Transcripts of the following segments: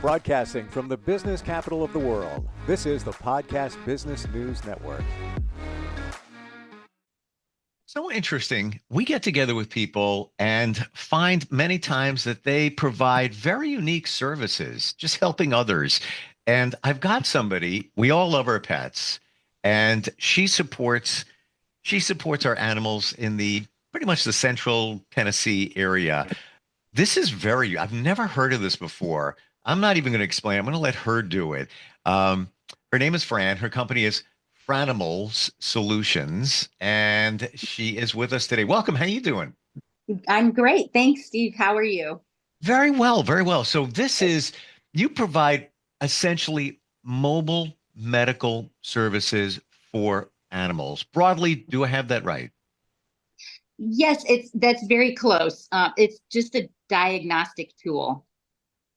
Broadcasting from the business capital of the world, this is the Podcast Business News Network. So interesting. We get together with people and find many times that they provide very unique services, just helping others. And I've got somebody, we all love our pets, and she supports our animals in the pretty much the central Tennessee area. I've never heard of this before. I'm not even going to explain. I'm going to let her do it. Um, Her name is Fran. Her company is Franimal's Solutions, and she is with us today. Welcome. How you doing? I'm great. Thanks, Steve. How are you? Very well, very well. So you provide essentially mobile medical services for animals. Broadly, do I have that right? Yes, that's very close. It's just a diagnostic tool.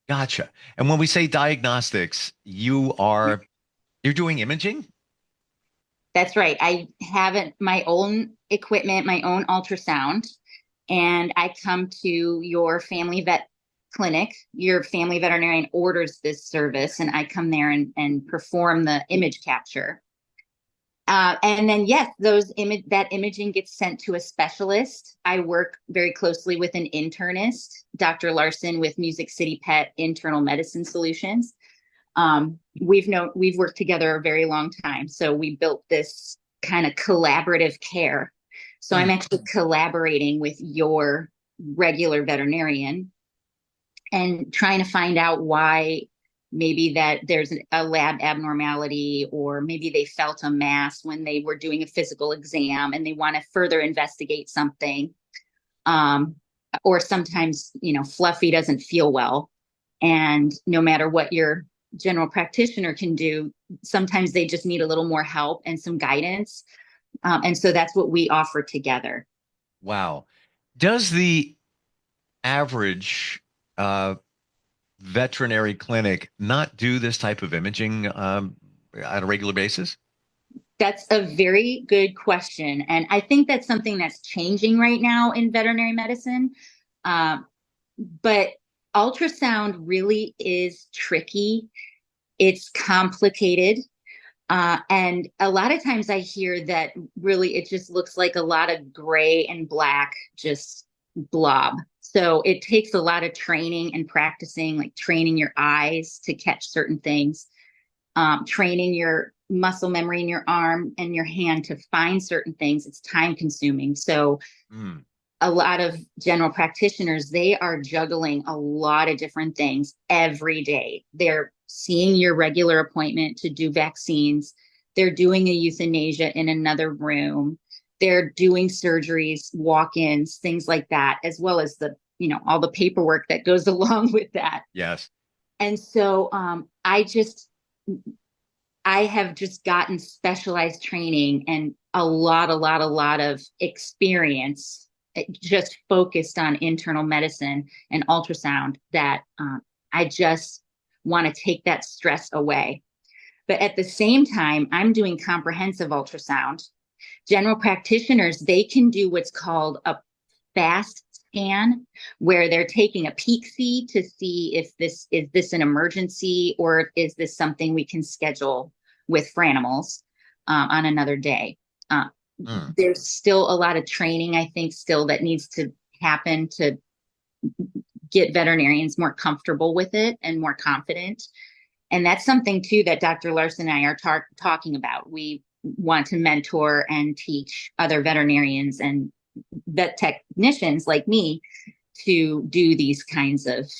Gotcha. And when we say diagnostics, you're doing imaging? That's right. I have my own equipment, my own ultrasound, and I come to your family vet clinic. Your family veterinarian orders this service, and I come there and perform the image capture. And then, yes, that imaging gets sent to a specialist. I work very closely with an internist, Dr. Larson, with Music City Pet Internal Medicine Solutions. We've worked together a very long time, so we built this kind of collaborative care. So I'm actually collaborating with your regular veterinarian and trying to find out why maybe that there's a lab abnormality, or maybe they felt a mass when they were doing a physical exam and they want to further investigate something. Or sometimes, Fluffy doesn't feel well. And no matter what your general practitioner can do, sometimes they just need a little more help and some guidance. And so that's what we offer together. Wow. Does the average veterinary clinic not do this type of imaging on a regular basis? That's a very good question. And I think that's something that's changing right now in veterinary medicine. But ultrasound really is tricky. It's complicated. And a lot of times I hear that really it just looks like a lot of gray and black, just blob. So it takes a lot of training and practicing, like training your eyes to catch certain things, training your muscle memory in your arm and your hand to find certain things. It's time consuming. So a lot of general practitioners, they are juggling a lot of different things every day. They're seeing your regular appointment to do vaccines. They're doing a euthanasia in another room. They're doing surgeries, walk-ins, things like that, as well as all the paperwork that goes along with that. Yes. And so I have just gotten specialized training and a lot of experience just focused on internal medicine and ultrasound that I just want to take that stress away. But at the same time, I'm doing comprehensive ultrasound. General practitioners, they can do what's called a fast scan, where they're taking a peek see to see if this an emergency, or is this something we can schedule with Franimals on another day. There's still a lot of training, I think, still that needs to happen to get veterinarians more comfortable with it and more confident. And that's something, too, that Dr. Larson and I are talking about. We want to mentor and teach other veterinarians and vet technicians like me to do these kinds of,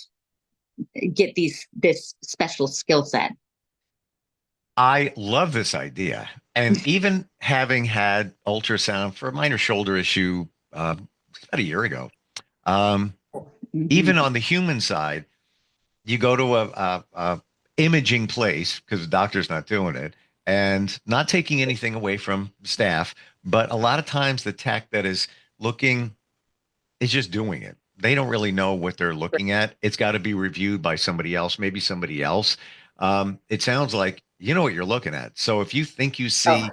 get this special skill set. I love this idea. And even having had ultrasound for a minor shoulder issue about a year ago, even on the human side, you go to a imaging place because the doctor's not doing it, and not taking anything away from staff, but a lot of times the tech that is looking is just doing it. They don't really know what they're looking at. It's got to be reviewed by somebody else, maybe somebody else. It sounds like you know what you're looking at. So if you think you see,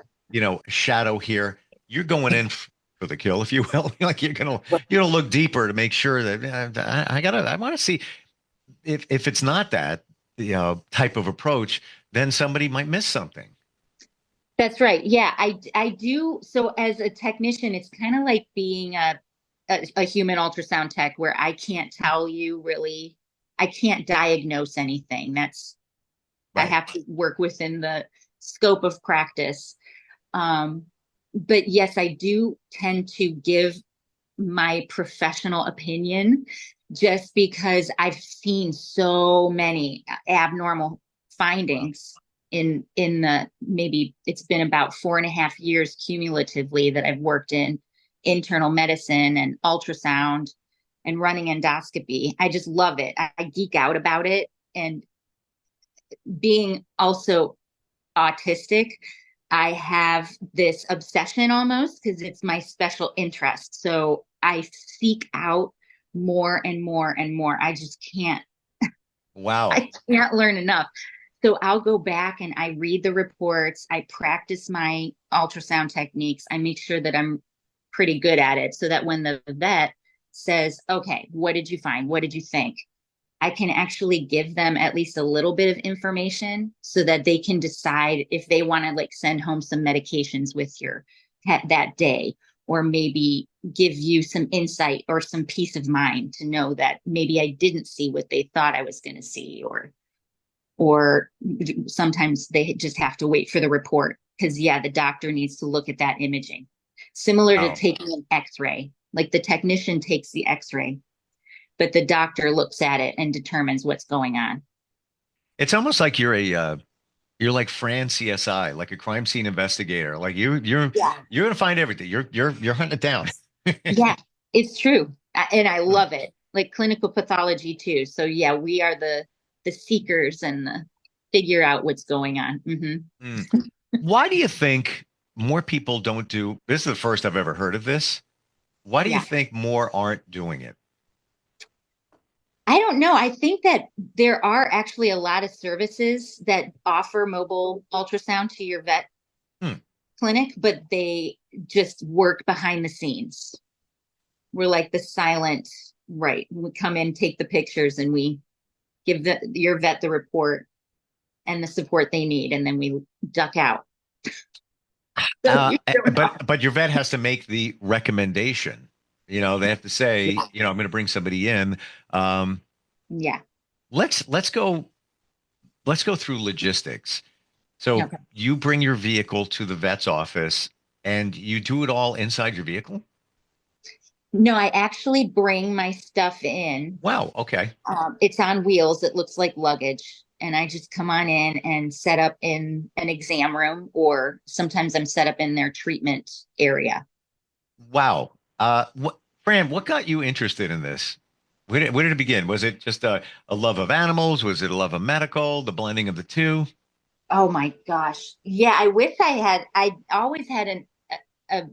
shadow here, you're going in for the kill, if you will. Like you're gonna look deeper to make sure that I want to see if it's not that, type of approach, then somebody might miss something. That's right. Yeah, I do. So as a technician, it's kind of like being a human ultrasound tech where I can't tell you really, I can't diagnose anything. I Right. have to work within the scope of practice. Um, but yes, I do tend to give my professional opinion just because I've seen so many abnormal Wow. findings in the maybe it's been about 4.5 years cumulatively that I've worked in internal medicine and ultrasound and running endoscopy. I just love it. I geek out about it. And being also autistic, I have this obsession almost because it's my special interest. So I seek out more and more and more. I just can't, Wow. I can't learn enough. So I'll go back and I read the reports. I practice my ultrasound techniques. I make sure that I'm pretty good at it so that when the vet says, okay, what did you find? What did you think? I can actually give them at least a little bit of information so that they can decide if they want to like send home some medications with your pet that day, or maybe give you some insight or some peace of mind to know that maybe I didn't see what they thought I was going to see, or sometimes they just have to wait for the report because yeah, the doctor needs to look at that imaging. Similar to Wow. taking an x-ray, like the technician takes the x-ray, but the doctor looks at it and determines what's going on. It's almost like you're like Fran CSI, like a crime scene investigator. Like Yeah. you're gonna find everything. You're hunting it down. Yeah, it's true. And I love it. Like clinical pathology too. So yeah, we are the seekers and the figure out what's going on. Mm. Why do you think more people don't do this? Is the first I've ever heard of this. Why do you Yeah. think more aren't doing it? I don't know. I think that there are actually a lot of services that offer mobile ultrasound to your vet Hmm. clinic, but they just work behind the scenes. We're like the silent, right? We come in, take the pictures, and we give your vet the report and the support they need, and then we duck out. So Uh, you don't know. but your vet has to make the recommendation. They have to say, I'm going to bring somebody in. Um, Yeah. let's let's go let's go through logistics. So Okay. you bring your vehicle to the vet's office and you do it all inside your vehicle? No, I actually bring my stuff in. Wow. Okay. It's on wheels. It looks like luggage. And I just come on in and set up in an exam room, or sometimes I'm set up in their treatment area. Wow. Fran, what got you interested in this? Where did it begin? Was it just a love of animals? Was it a love of medical, the blending of the two? Oh my gosh. Yeah, I always had a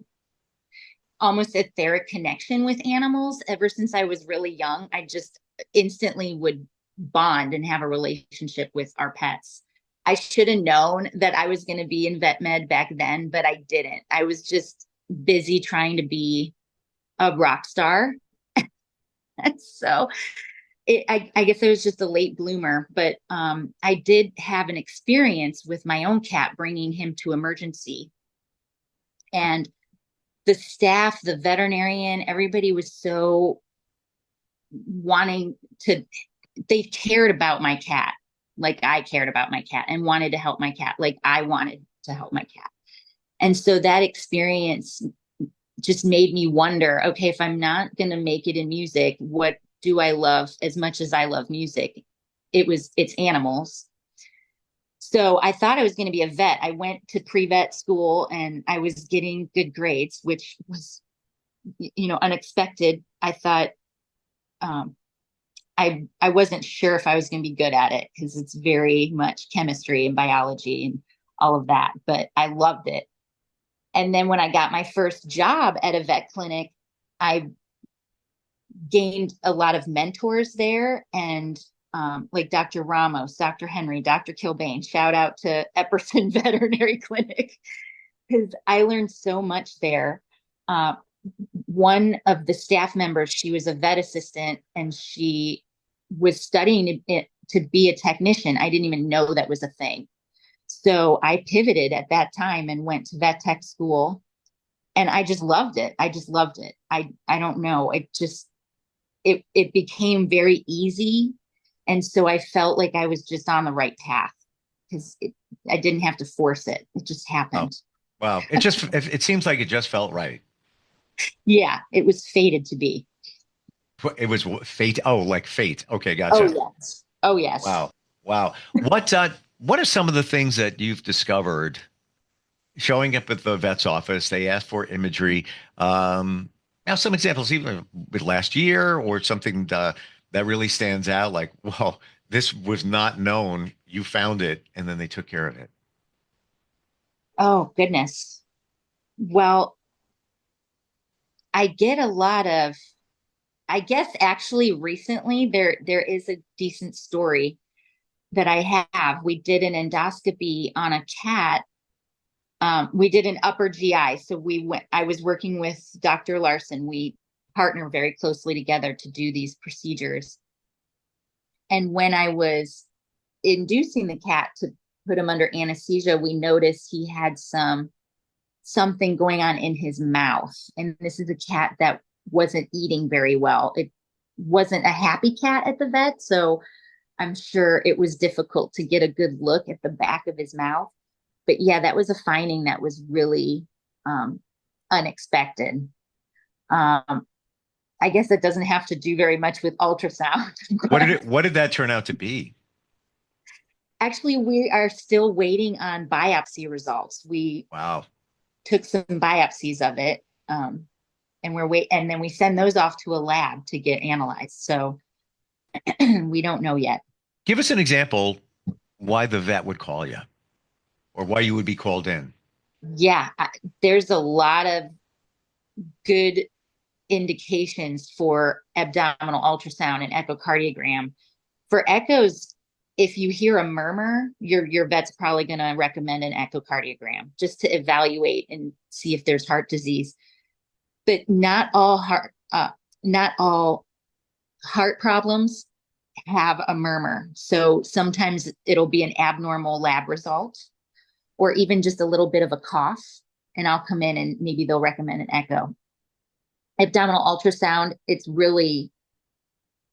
almost etheric connection with animals ever since I was really young. I just instantly would bond and have a relationship with our pets. I should have known that I was going to be in vet med back then, but I didn't. I was just busy trying to be a rock star. And so I guess I was just a late bloomer, but I did have an experience with my own cat, bringing him to emergency. And the staff, the veterinarian, everybody was so wanting to, they cared about my cat like I cared about my cat, and wanted to help my cat like I wanted to help my cat. And so that experience just made me wonder, okay, if I'm not going to make it in music, what do I love as much as I love music? It's animals. So I thought I was going to be a vet. I went to pre-vet school and I was getting good grades, which was, unexpected. I thought, um, I wasn't sure if I was going to be good at it because it's very much chemistry and biology and all of that, but I loved it. And then when I got my first job at a vet clinic, I gained a lot of mentors there, and like Dr. Ramos, Dr. Henry, Dr. Kilbane, shout out to Epperson Veterinary Clinic, because I learned so much there. Uh, One of the staff members, she was a vet assistant and she was studying to be a technician. I didn't even know that was a thing. So I pivoted at that time and went to vet tech school, and I just loved it. I just loved it. I don't know. It became very easy. And so I felt like I was just on the right path because I didn't have to force it. It just Oh, happened. wow. It seems like it just felt right. Yeah, it was fated to be. It was fate. Oh, like fate. Okay, Oh, gotcha. yes. Oh, yes. Wow. Wow. What are some of the things that you've discovered showing up at the vet's office? They ask for imagery. Now some examples, even with last year or something that really stands out, like, well, this was not known. You found it, and then they took care of it. Oh, goodness. Well, I get a lot of, I guess actually recently there is a decent story that I have. We did an endoscopy on a cat. We did an upper GI. So I was working with Dr. Larson. We partner very closely together to do these procedures. And when I was inducing the cat to put him under anesthesia, we noticed he had something going on in his mouth. And this is a cat that wasn't eating very well. It wasn't a happy cat at the vet. So I'm sure it was difficult to get a good look at the back of his mouth. But yeah, that was a finding that was really unexpected. Um, I guess that doesn't have to do very much with ultrasound. What did that turn out to be? Actually, we are still waiting on biopsy results. We Wow. took some biopsies of it, and and then we send those off to a lab to get analyzed. So we don't know yet. Give us an example why the vet would call you or why you would be called in. Yeah, there's a lot of good indications for abdominal ultrasound and echocardiogram. For echoes, if you hear a murmur, your vet's probably going to recommend an echocardiogram just to evaluate and see if there's heart disease. But not all heart problems have a murmur. So sometimes it'll be an abnormal lab result, or even just a little bit of a cough, and I'll come in and maybe they'll recommend an echo. Abdominal ultrasound, it's really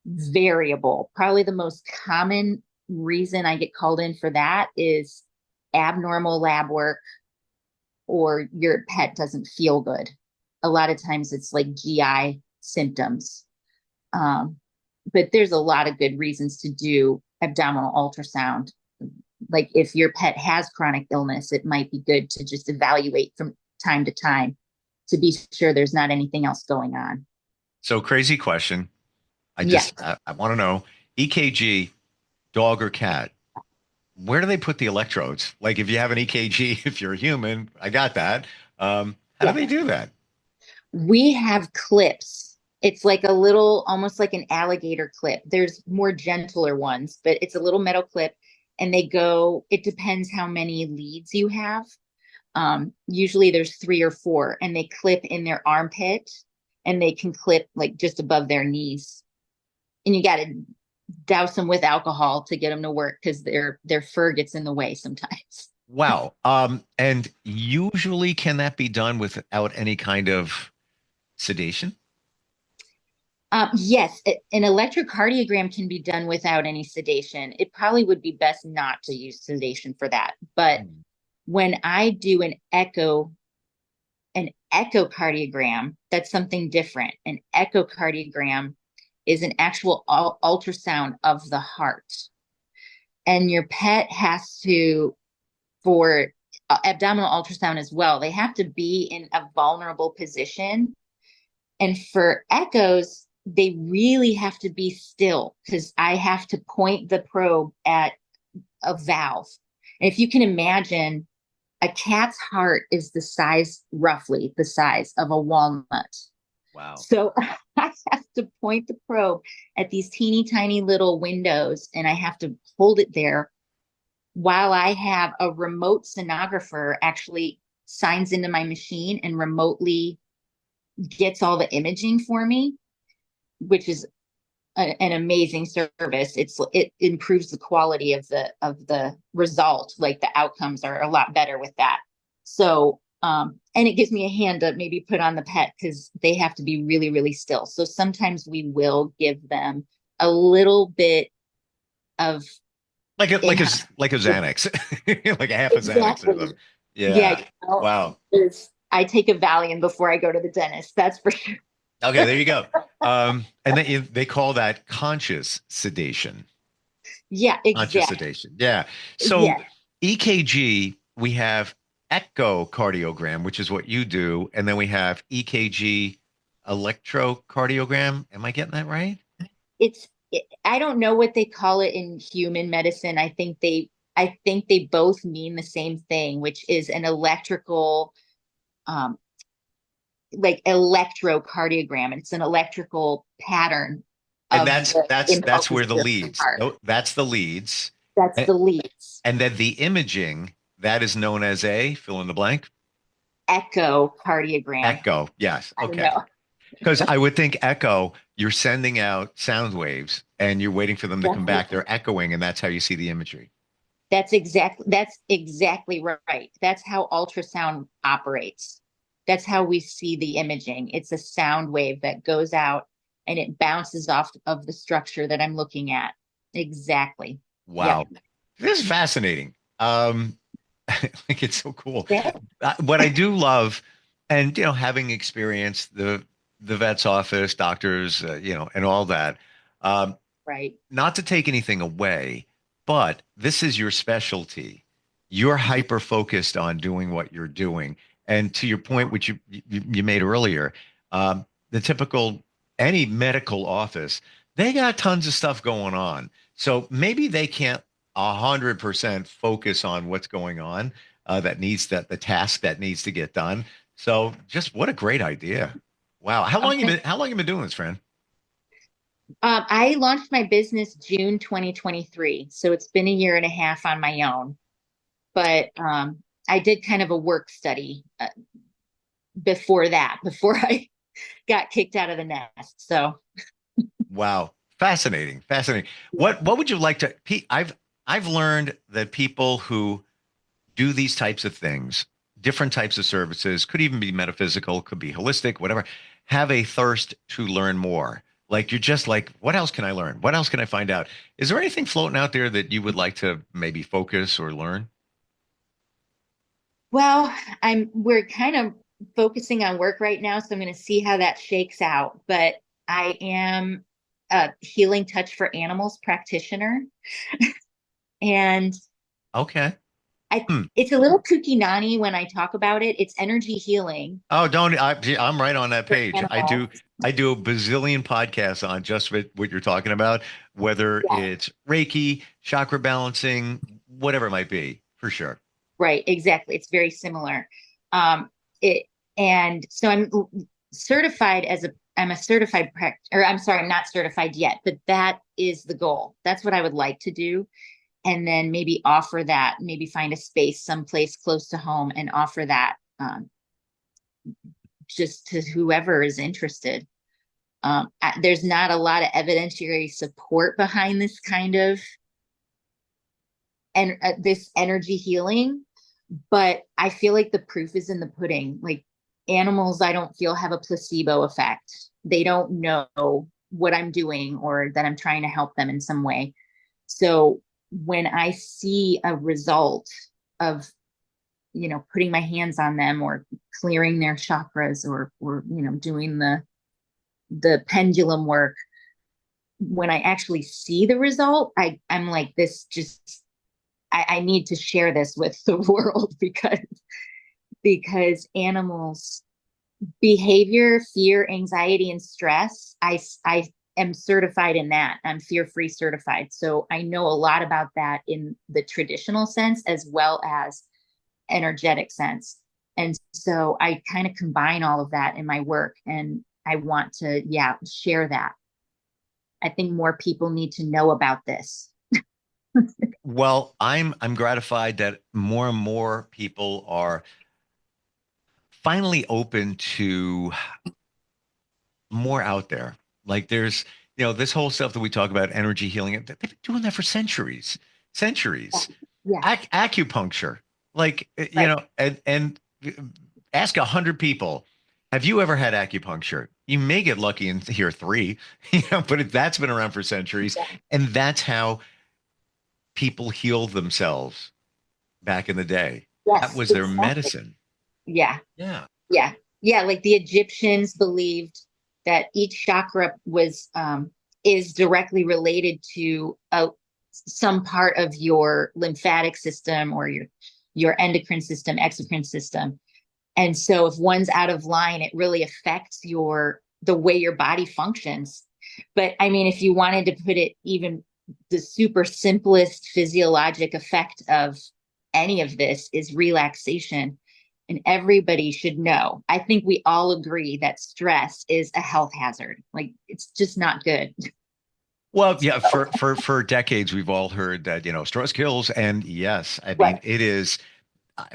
variable. Probably the most common reason I get called in for that is abnormal lab work, or your pet doesn't feel good. A lot of times it's like GI symptoms. Um, but there's a lot of good reasons to do abdominal ultrasound. Like if your pet has chronic illness, it might be good to just evaluate from time to time to be sure there's not anything else going on. So crazy question. Yes. I want to know EKG, dog or cat. Where do they put the electrodes? Like if you have an EKG, if you're a human, I got that. How do Yeah. they do that? We have clips. It's like a little, almost like an alligator clip. There's more gentler ones, but it's a little metal clip, and it depends how many leads you have. Usually there's 3 or 4, and they clip in their armpit, and they can clip like just above their knees. And you got to douse them with alcohol to get them to work because their fur gets in the way sometimes. Wow. And usually can that be done without any kind of sedation? Yes, an electrocardiogram can be done without any sedation. It probably would be best not to use sedation for that. But when I do an echocardiogram, that's something different. An echocardiogram is an actual ultrasound of the heart. And your pet has to, for abdominal ultrasound as well, they have to be in a vulnerable position. And for echoes, they really have to be still because I have to point the probe at a valve. And if you can imagine, a cat's heart is roughly the size of a walnut. Wow. So I have to point the probe at these teeny tiny little windows, and I have to hold it there while I have a remote sonographer actually signs into my machine and remotely gets all the imaging for me, which is an amazing service. It improves the quality of the result. Like the outcomes are a lot better with that. So, and it gives me a hand to maybe put on the pet because they have to be really, really still. So sometimes we will give them a little bit of like a Xanax, like a half a Xanax or exactly. something. Yeah. Yeah, Wow. I take a Valium before I go to the dentist. That's for sure. Okay, there you go. And they call that conscious sedation. Yeah, Conscious exactly. sedation. Yeah. So Yeah, EKG, we have echocardiogram, which is what you do, and then we have EKG electrocardiogram. Am I getting that right? I don't know what they call it in human medicine. I think they both mean the same thing, which is an electrical, um, like electrocardiogram. It's an electrical pattern And of that's the that's that's impulses where of the your leads. heart. No, that's the leads. That's A- the leads. And then the imaging, that is known as a fill in the blank. Echocardiogram. Echo. Yes. I don't Okay. know. Because I would think echo, you're sending out sound waves and you're waiting for them to come back. They're echoing, and that's how you see the imagery. That's exactly right. That's how ultrasound operates. That's how we see the imaging. It's a sound wave that goes out and it bounces off of the structure that I'm looking at. Exactly. Yep. Wow. This is fascinating. Like it's so cool. Yeah. What I do love, and having experienced the vet's office, doctors, and all that. Um, Right. Not to take anything away, but this is your specialty. You're hyper focused on doing what you're doing. And to your point, which you made earlier, the typical any medical office, they got tons of stuff going on. So maybe they can't 100% focus on what's going on the task that needs to get done. So just what a great idea. Wow. How long you been doing this, friend? I launched my business June 2023, so it's been a year and a half on my own. But I did kind of a work study before that, before I got kicked out of the nest. So Wow. Fascinating. Fascinating. What would you like to Pete, I've learned that people who do these types of things, different types of services, could even be metaphysical, could be holistic, whatever, have a thirst to learn more. Like you're just like, what else can I learn? What else can I find out? Is there anything floating out there that you would like to maybe focus or learn? well, we're kind of focusing on work right now, so I'm going to see how that shakes out. But I am a healing touch for animals practitioner, and Okay. I Hmm. it's a little kooky nanny when I talk about it. It's energy healing Oh, don't I'm right on that for page. I animals. do I do a bazillion podcasts on just what you're talking about, whether Yeah, it's Reiki, chakra balancing, whatever it might be, for sure. right, exactly. It's very similar. It and so certified as a I'm a certified or I'm sorry, I'm not certified yet, but that is the goal. That's what I would like to do. And then maybe offer that, maybe find a space someplace close to home and offer that just to whoever is interested. There's not a lot of evidentiary support behind this kind of and this energy healing, but I feel like the proof is in the pudding. Like animals, I don't feel have a placebo effect. They don't know what I'm doing or that I'm trying to help them in some way. So when I see a result of putting my hands on them or clearing their chakras or doing the pendulum work, when I actually see the result, I'm like, this just I need to share this with the world because animals behavior, fear, anxiety, and stress, I am certified in that. I'm fear free certified. So I know a lot about that in the traditional sense as well as energetic sense. And so I kind of combine all of that in my work and I want to, yeah, share that. I think more people need to know about this. Well, I'm gratified that more and more people are finally open to more out there. Like there's this whole stuff that we talk about, energy healing, they've been doing that for centuries, centuries. Yeah. Acupuncture, like, Right. and ask 100 people, have you ever had acupuncture? You may get lucky and hear 3, but that's been around for centuries. Yeah. And that's how people healed themselves back in the day. That Yes, was their exactly. medicine. Yeah. Yeah. Yeah. Yeah. Like the Egyptians believed that each chakra is directly related to some part of your lymphatic system or your endocrine system, exocrine system. And so if one's out of line, it really affects the way your body functions. But I mean, if you wanted to put it even the super simplest physiologic effect of any of this is relaxation. And everybody should know. I think we all agree that stress is a health hazard. Like it's just not good. Well, yeah, for decades we've all heard that, stress kills. And yes, I mean, Right. it is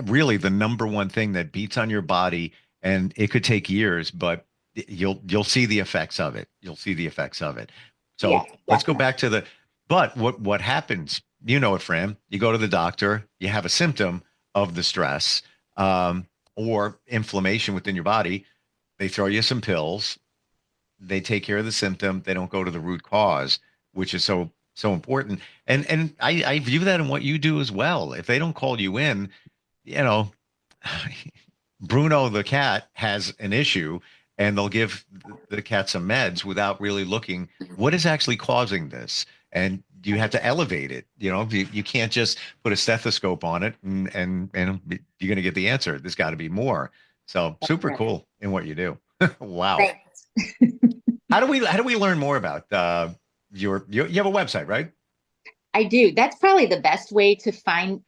really the number one thing that beats on your body, and it could take years, but you'll see the effects of it. You'll see the effects of it. So Yes, let's go definitely. back to but what happens, it, Fran, you go to the doctor, you have a symptom of the stress, or inflammation within your body. They throw you some pills. They take care of the symptom. They don't go to the root cause, which is so important. And I view that in what you do as well. If they don't call you in, you know, Bruno the cat has an issue, and they'll give the cat some meds without really looking what is actually causing this. And you have to elevate it. You can't just put a stethoscope on it and you're going to get the answer. There's got to be more. So super Right. cool in what you do. Wow. Thanks. How do we learn more about you have a website, right? I do. That's probably the best way to find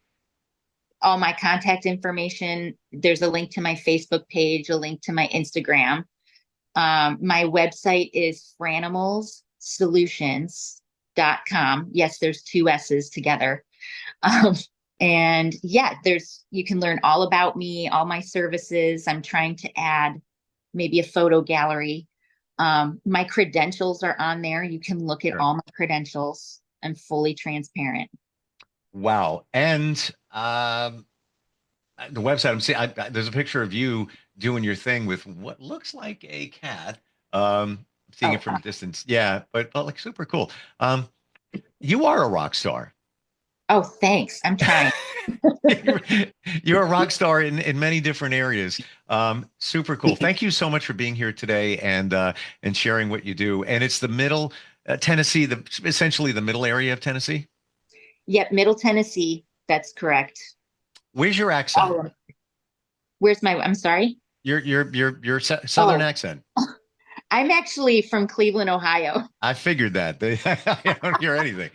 all my contact information. There's a link to my Facebook page, a link to my Instagram. My website is franimalsolutions.com. Yes, there's 2 S's together. And yeah, you can learn all about me, all my services. I'm trying to add maybe a photo gallery. My credentials are on there. You can look at Sure. all my credentials. I'm fully transparent. Wow. And the website I'm seeing, there's a picture of you doing your thing with what looks like a cat. Seeing it from a distance. Yeah, but like super cool. You are a rock star. Oh, thanks. I'm trying. You're a rock star in many different areas. Super cool. Thank you so much for being here today and sharing what you do. And it's the middle Tennessee, essentially the middle area of Tennessee. Yep, Middle Tennessee. That's correct. Where's your accent? I'm sorry? Your southern accent. I'm actually from Cleveland, Ohio. I figured that. I don't hear anything.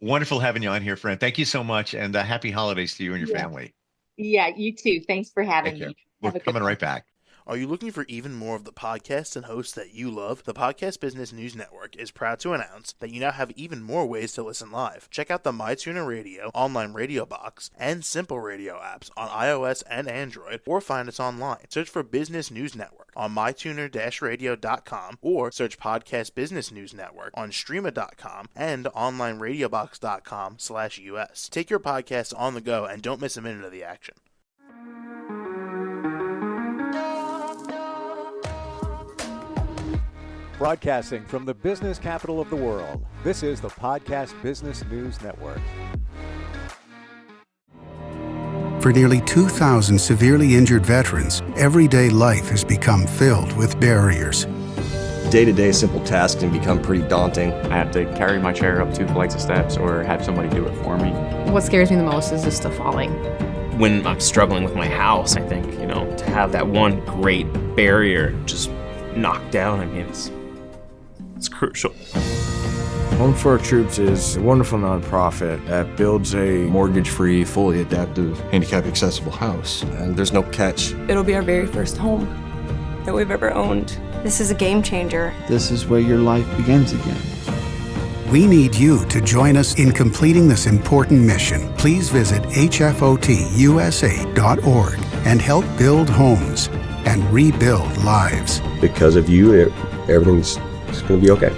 Wonderful having you on here, Fran. Thank you so much, and happy holidays to you and your family. Yeah, you too. Thanks for having me. We're coming right back. Are you looking for even more of the podcasts and hosts that you love? The Podcast Business News Network is proud to announce that you now have even more ways to listen live. Check out the MyTuner Radio, online radio box, and Simple Radio apps on iOS and Android, or find us online. Search for Business News Network on mytuner-radio.com, or search Podcast Business News Network on streama.com and onlineradiobox.com/US. Take your podcast on the go and don't miss a minute of the action. Broadcasting from the business capital of the world, this is the Podcast Business News Network. For nearly 2,000 severely injured veterans, everyday life has become filled with barriers. Day-to-day simple tasks can become pretty daunting. I have to carry my chair up 2 flights of steps or have somebody do it for me. What scares me the most is just the falling. When I'm struggling with my house, I think, to have that one great barrier just knocked down, it's crucial. Home for Our Troops is a wonderful nonprofit that builds a mortgage-free, fully adaptive, handicap-accessible house. And there's no catch. It'll be our very first home that we've ever owned. This is a game changer. This is where your life begins again. We need you to join us in completing this important mission. Please visit hfotusa.org and help build homes and rebuild lives. Because of you, everything's going to be okay.